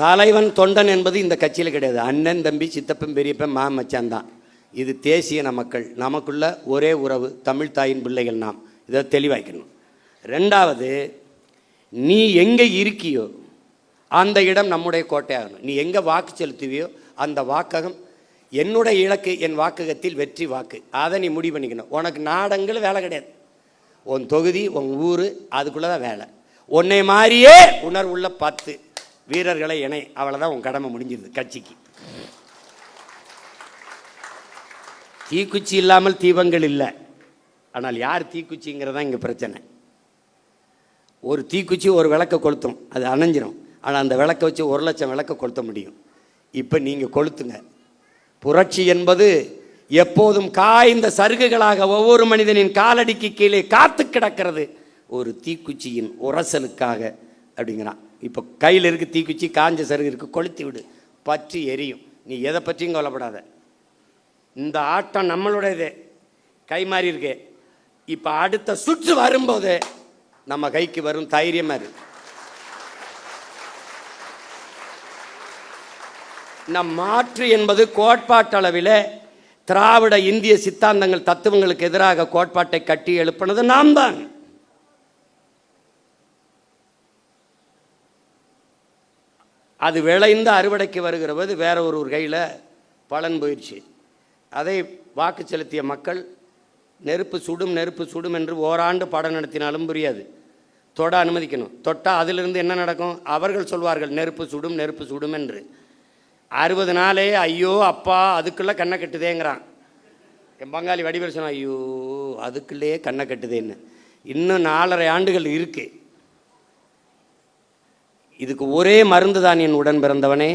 தலைவன் தொண்டன் என்பது இந்த கட்சியில் கிடையாது. அண்ணன் தம்பி சித்தப்பன் பெரியப்பன் மச்சான் தான். இது தேசிய மக்கள், நமக்குள்ள ஒரே உறவு, தமிழ் தாயின் பிள்ளைகள் நாம். இதை தெளிவாக்கணும். ரெண்டாவது, நீ எங்கே இருக்கியோ அந்த இடம் நம்முடைய கோட்டையாகணும். நீ எங்கே வாக்கு செலுத்துவியோ அந்த வாக்ககம் என்னுடைய இலக்கு, என் வாக்ககத்தில் வெற்றி வாக்கு. அதை நீ முடிவு பண்ணிக்கணும். உனக்கு நாடங்கள் வேலை கிடையாது. உன் தொகுதி, உன் ஊர், அதுக்குள்ளே தான் வேலை. உன்னை மாதிரியே உணர்வுள்ள 10 வீரர்களை இணை, அவ்வளோதான் உன் கடமை முடிஞ்சிருது கட்சிக்கு. தீக்குச்சி இல்லாமல் தீபங்கள் இல்லை. ஆனால் யார் தீக்குச்சிங்கிறதான் இங்கே பிரச்சனை. ஒரு தீக்குச்சி ஒரு விளக்கை கொளுத்தும், அது அணைஞ்சிரும். ஆனால் அந்த விளக்கை வச்சு 1 லட்சம் விளக்கை கொளுத்த முடியும். இப்போ நீங்கள் கொளுத்துங்க. புரட்சி என்பது எப்போதும் காய்ந்த சருகுகளாக ஒவ்வொரு மனிதனின் காலடிக்கு கீழே காத்து கிடக்கிறது ஒரு தீக்குச்சியின் உரசலுக்காக அப்படிங்கிறான். இப்போ கையில் இருக்கு தீக்குச்சி, காஞ்ச சருகு இருக்கு, கொளுத்தி விடு, பற்றி எரியும். நீ எதை பற்றியும் கவலைப்படாத. இந்த ஆட்டம் நம்மளுடையதே, கை மாறி இருக்கு. இப்போ அடுத்த சுற்று வரும்போது நம்ம கைக்கு வரும் தைரியமாக இருக்கு. நம் மாற்று என்பது கோட்பாட்டளவில் திராவிட இந்திய சித்தாந்தங்கள் தத்துவங்களுக்கு எதிராக கோட்பாட்டை கட்டி எழுப்பினது நாம் தான். அது விளைந்து அறுவடைக்கு வருகிற போது வேற ஒரு கையில் பலன் போயிடுச்சு. அதை வாக்கு செலுத்திய மக்கள் நெருப்பு சுடும் நெருப்பு சுடும் என்று ஓராண்டு பாடம் நடத்தினாலும் புரியாது. தொட அனுமதிக்கணும். தொட்டால் அதிலிருந்து என்ன நடக்கும்? அவர்கள் சொல்வார்கள் நெருப்பு சுடும் நெருப்பு சுடும் என்று. 60 நாளே ஐயோ அப்பா அதுக்குள்ளே கண்ணை கட்டுதேங்கிறான். என் பங்காளி வடிவேல் சொன்னான், ஐயோ அதுக்குள்ளேயே கண்ணை கட்டுதேன்னு. இன்னும் 4.5 ஆண்டுகள் இருக்கு. இதுக்கு ஒரே மருந்து தான் என் உடன் பிறந்தவனே,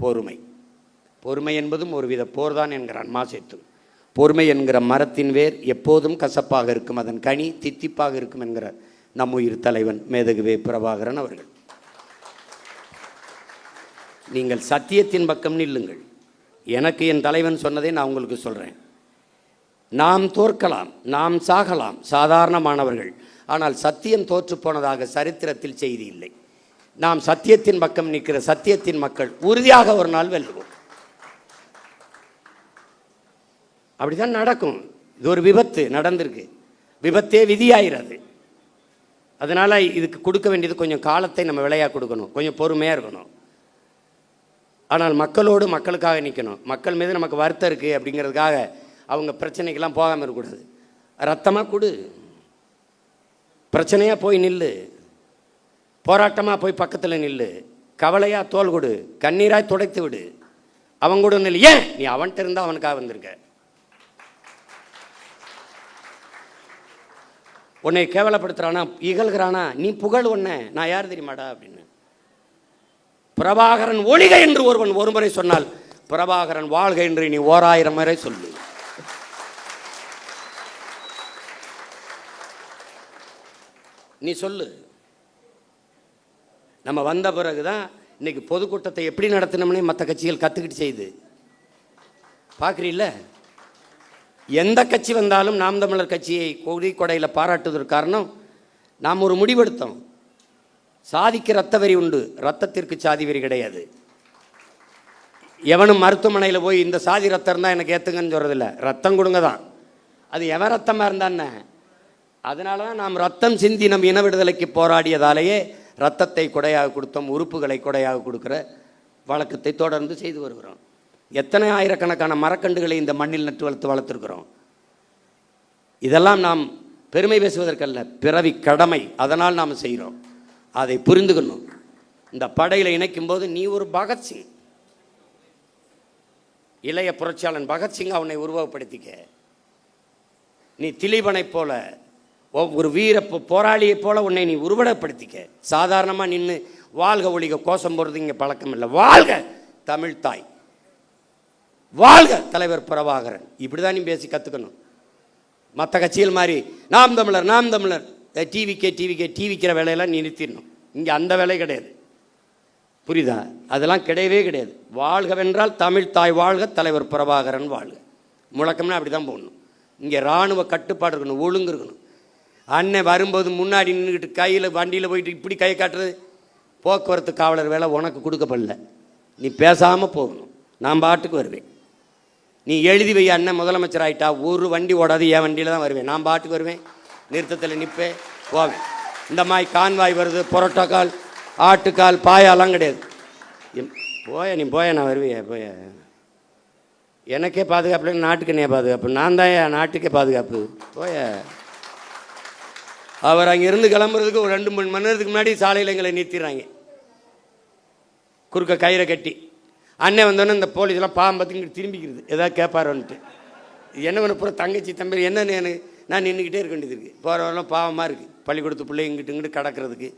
பொறுமை. பொறுமை என்பதும் ஒரு வித போர்தான் என்கிறான் மாசேத்து. பொறுமை என்கிற மரத்தின் வேர் எப்போதும் கசப்பாக இருக்கும், அதன் கனி தித்திப்பாக இருக்கும் என்கிறார் நம் உயிர் தலைவன் மேதகுவே பிரபாகரன் அவர்கள். நீங்கள் சத்தியத்தின் பக்கம் நில்லுங்கள். எனக்கு என் தலைவன் சொன்னதை நான் உங்களுக்கு சொல்கிறேன். நாம் தோற்கலாம், நாம் சாகலாம், சாதாரணமானவர்கள். ஆனால் சத்தியம் தோற்று போனதாக சரித்திரத்தில் செய்தி இல்லை. நாம் சத்தியத்தின் பக்கம் நிற்கிற சத்தியத்தின் மக்கள் உறுதியாக ஒரு நாள் வெல்லுவோம். அப்படிதான் நடக்கும். இது ஒரு விபத்து நடந்திருக்கு, விபத்தே விதியாகிறது. அதனால் இதுக்கு கொடுக்க வேண்டியது கொஞ்சம் காலத்தை நம்ம விலையாக கொடுக்கணும், கொஞ்சம் பொறுமையாக இருக்கணும். ஆனால் மக்களோடு மக்களுக்காக நிற்கணும். மக்கள் மீது நமக்கு வருத்தம் இருக்குது அப்படிங்கிறதுக்காக அவங்க பிரச்சனைக்கெல்லாம் போகாமல் இருக்கக்கூடாது. ரத்தமாக கொடு, பிரச்சனையாக போய் நில்லு, போராட்டமாக போய் பக்கத்தில் நில்லு, கவலையாக தோல் கொடு, கண்ணீராய் துடைத்து விடு, அவன் கூட நில்லு. ஏன் நீ அவன்கிட்ட இருந்தால் அவனுக்காக வந்திருக்க. உன்னை கேவலப்படுத்துறானா, இகழ்கிறானா, நீ புகழ் ஒன்ன, நான் யார் தெரியுமாடா அப்படின்னு. பிரபாகரன் ஒழிக என்று ஒருவன் ஒருமுறை சொன்னால் பிரபாகரன் வாழ்க என்று நீ 1000 முறை சொல்லு. நீ சொல்லு. நம்ம வந்த பிறகுதான் இன்னைக்கு பொதுக்கூட்டத்தை எப்படி நடத்தணும்னே மற்ற கட்சிகள் கற்றுக்கிட்டு செய்து பார்க்குறீல்ல. எந்த கட்சி வந்தாலும் நாம் தமிழர் கட்சியை கொடையில் பாராட்டுவதற்கு காரணம், நாம் ஒரு முடிவெடுத்தோம். சாதிக்கு ரத்த வரி உண்டு, ரத்தத்திற்கு சாதி வரி கிடையாது. எவனும் மருத்துவமனையில் போய் இந்த சாதி ரத்தம் இருந்தால் எனக்கு ஏற்றுங்கன்னு சொல்கிறதில்ல, ரத்தம் கொடுங்க தான். அது எவன் ரத்தமாக இருந்தான்னு. அதனால தான் நாம் ரத்தம் சிந்தி நம் இன விடுதலைக்கு போராடியதாலேயே ரத்தத்தை கொடையாக கொடுத்தோம், உறுப்புகளை கொடையாக கொடுக்குற வழக்கத்தை தொடர்ந்து செய்து வருகிறோம். எத்தனை ஆயிரக்கணக்கான மரக்கண்டுகளை இந்த மண்ணில் நட்டு வளர்த்துருக்கிறோம். இதெல்லாம் நாம் பெருமை பேசுவதற்கல்ல, பிறவி கடமை. அதனால் நாம் செய்கிறோம். அதை புரிந்துக்கணும். இந்த படையில் இணைக்கும் போது நீ ஒரு பகத்சிங், இளைய புரட்சியாளன் பகத்சிங், அவனை உருவகப்படுத்திக்க. நீ திலீபனை போல ஒரு வீர போராளியை போல உன்னை நீ உருவகப்படுத்திக்க. சாதாரணமாக நின்று வாழ்க ஒழிக கோஷம் போடுறது இங்கே பழக்கம் இல்லை. வாழ்க தமிழ் தாய், வாழ்க தலைவர் பிரபாகரன், இப்படிதான் நீ பேசி கற்றுக்கணும். மற்ற கட்சிகள் மாதிரி நாம் தமிழர் நாம் தமிழர் டிவிக்கிற வேலையெல்லாம் நீ நிறுத்திடணும். இங்கே அந்த வேலை கிடையாது, புரியுதா? அதெல்லாம் கிடையவே கிடையாது. வாழ்கவென்றால் தமிழ் தாய் வாழ்க, தலைவர் பிரபாகரன் வாழ்க. முழக்கம்னா அப்படி தான் போகணும். இங்கே இராணுவ கட்டுப்பாடு இருக்கணும், ஒழுங்கு இருக்கணும். அண்ணன் வரும்போது முன்னாடி நின்றுக்கிட்டு கையில் வண்டியில் போயிட்டு இப்படி கை காட்டுறது போக்குவரத்து காவலர் வேலை உனக்கு கொடுக்கப்படல. நீ பேசாமல் போகணும். நான் பாட்டுக்கு வருவேன். நீ எழுதி வை, அண்ணன் முதலமைச்சர் ஆகிட்டா ஒரு வண்டி ஓடாது, என் வண்டியில் தான் வருவேன். நான் பாட்டுக்கு வருவேன், நிறுத்தத்தில் நிற்பேன், போவேன். இந்த மாதிரி கான்வாய் வருது, புரோட்டோக்கால், ஆட்டுக்கால், பாயாலாம் கிடையாது. நீ போய, நான் வருவேன். போய எனக்கே பாதுகாப்பு இல்லை, நாட்டுக்கு என்ன பாதுகாப்பு? நான் தான் என் நாட்டுக்கே பாதுகாப்பு. போய அவர் அங்கேருந்து கிளம்புறதுக்கு ஒரு 2-3 மணி நேரத்துக்கு முன்னாடி சாலையில் எங்களை நிறுத்திடுறாங்க, குறுக்க கயிறை கட்டி. அண்ணன் வந்தோடனே இந்த போலீஸ்லாம் பாவம் பார்த்து இங்கிட்டு திரும்பிக்கிறது, ஏதாவது கேட்பாரோன்ட்டு. என்ன பண்ண பூரா தங்கச்சி தம்பி என்னன்னு நான் நின்றுக்கிட்டே இருக்க வேண்டியது இருக்குது. போகிறவரெல்லாம் பாவமாக இருக்குது. பள்ளிக்கூடத்து பிள்ளை இங்கிட்டு இங்கிட்டு கடக்கிறதுக்கு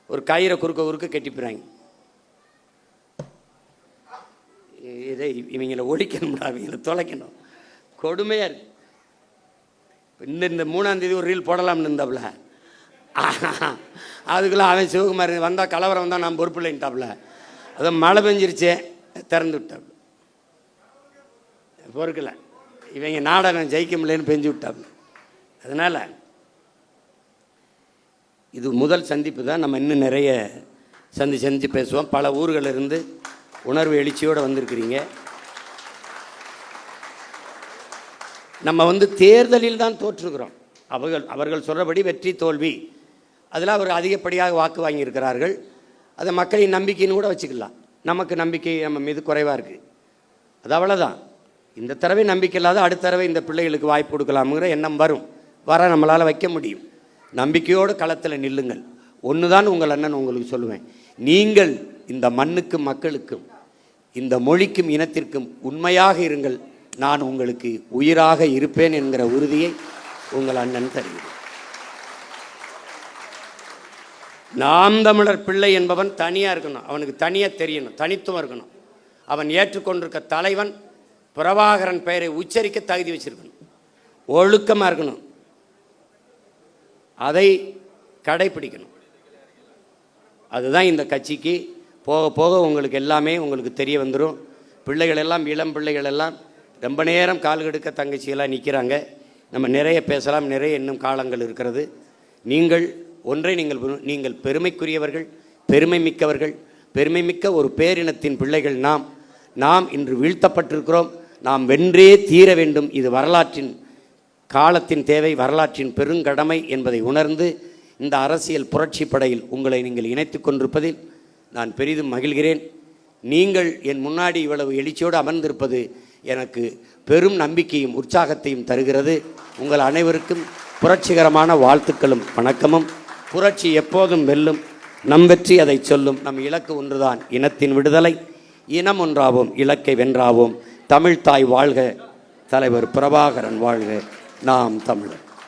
ஒரு கயிறை குறுக்க கட்டிப்பிடுறாங்க. இதை இவங்களை ஒழிக்கணும்டா, இவங்களை தொலைக்கணும். கொடுமையாக இருக்கு. இந்த 3ஆம் தேதி ஒரு ரீல் போடலாம்னு இருந்தாப்புல, அதுக்குள்ளே அவன் சிவகுமார் வந்தால் கலவரம் வந்தால் நான் பொறுப்பு இல்லைன்ட்டாப்புல. அதை மழை பெஞ்சிருச்சே, திறந்து விட்டாப்புல. பொறுக்கலை, இவங்க நாடகம் ஜெயிக்க முடியலன்னு பெஞ்சு விட்டாப்புல. அதனால் இது முதல் சந்திப்பு தான். நம்ம இன்னும் நிறைய சந்திச்சு பேசுவோம். பல ஊர்களில் இருந்து உணர்வு எழுச்சியோடு வந்திருக்கிறீங்க. நம்ம தேர்தலில் தான் தோற்றுக்கிறோம். அவர்கள் சொல்கிறபடி வெற்றி தோல்வி அதில் அவர் அதிகப்படியாக வாக்கு வாங்கியிருக்கிறார்கள். அதை மக்களின் நம்பிக்கைன்னு கூட வச்சுக்கலாம். நமக்கு நம்பிக்கை நம்ம மீது குறைவாக இருக்குது, அது அவ்வளோதான். இந்த தடவை நம்பிக்கை இல்லாத அடுத்த தடவை இந்த பிள்ளைகளுக்கு வாய்ப்பு கொடுக்கலாமுங்கிற எண்ணம் வர நம்மளால் வைக்க முடியும். நம்பிக்கையோடு களத்தில் நில்லுங்கள். ஒன்று தான் உங்கள் அண்ணன் உங்களுக்கு சொல்லுவேன், நீங்கள் இந்த மண்ணுக்கும் மக்களுக்கும் இந்த மொழிக்கும் இனத்திற்கும் உண்மையாக இருங்கள். நான் உங்களுக்கு உயிராக இருப்பேன் என்கிற உறுதியை உங்கள் அண்ணன் தருகிறேன். நாம் தமிழர் பிள்ளை என்பவன் தனியாக இருக்கணும், அவனுக்கு தனியாக தெரியணும், தனித்துவம் இருக்கணும். அவன் ஏற்றுக்கொண்டிருக்க தலைவன் பிரபாகரன் பெயரை உச்சரிக்க தகுதி வச்சிருக்கணும், ஒழுக்கமாக இருக்கணும், அதை கடைப்பிடிக்கணும். அதுதான் இந்த கட்சிக்கு போக போக உங்களுக்கு எல்லாமே உங்களுக்கு தெரிய வந்துடும். பிள்ளைகள் எல்லாம், இளம் பிள்ளைகள் எல்லாம் ரொம்ப நேரம் கால் கெடுக்க தங்கச்சியெல்லாம் நிற்கிறாங்க. நம்ம நிறைய பேசலாம், நிறைய இன்னும் காலங்கள் இருக்கிறது. நீங்கள் பெருமைக்குரியவர்கள், பெருமை மிக்கவர்கள், பெருமை மிக்க ஒரு பேரினத்தின் பிள்ளைகள். நாம் இன்று வீழ்த்தப்பட்டிருக்கிறோம். நாம் வென்றே தீர வேண்டும். இது வரலாற்றின் காலத்தின் தேவை, வரலாற்றின் பெருங்கடமை என்பதை உணர்ந்து இந்த அரசியல் புரட்சி படையில் உங்களை நீங்கள் இணைத்து கொண்டிருப்பதில் நான் பெரிதும் மகிழ்கிறேன். நீங்கள் என் முன்னாடி இவ்வளவு எழுச்சியோடு அமர்ந்திருப்பது எனக்கு பெரும் நம்பிக்கையும் உற்சாகத்தையும் தருகிறது. உங்கள் அனைவருக்கும் புரட்சிகரமான வாழ்த்துக்களும் வணக்கமும். புரட்சி எப்போதும் வெல்லும், நம் வெற்றி அதை சொல்லும். நம் இலக்கு ஒன்றுதான், இனத்தின் விடுதலை. இனம் ஒன்றாவோம், இலக்கை வென்றாவோம். தமிழ்தாய் வாழ்க, தலைவர் பிரபாகரன் வாழ்க. நாம் தமிழர்.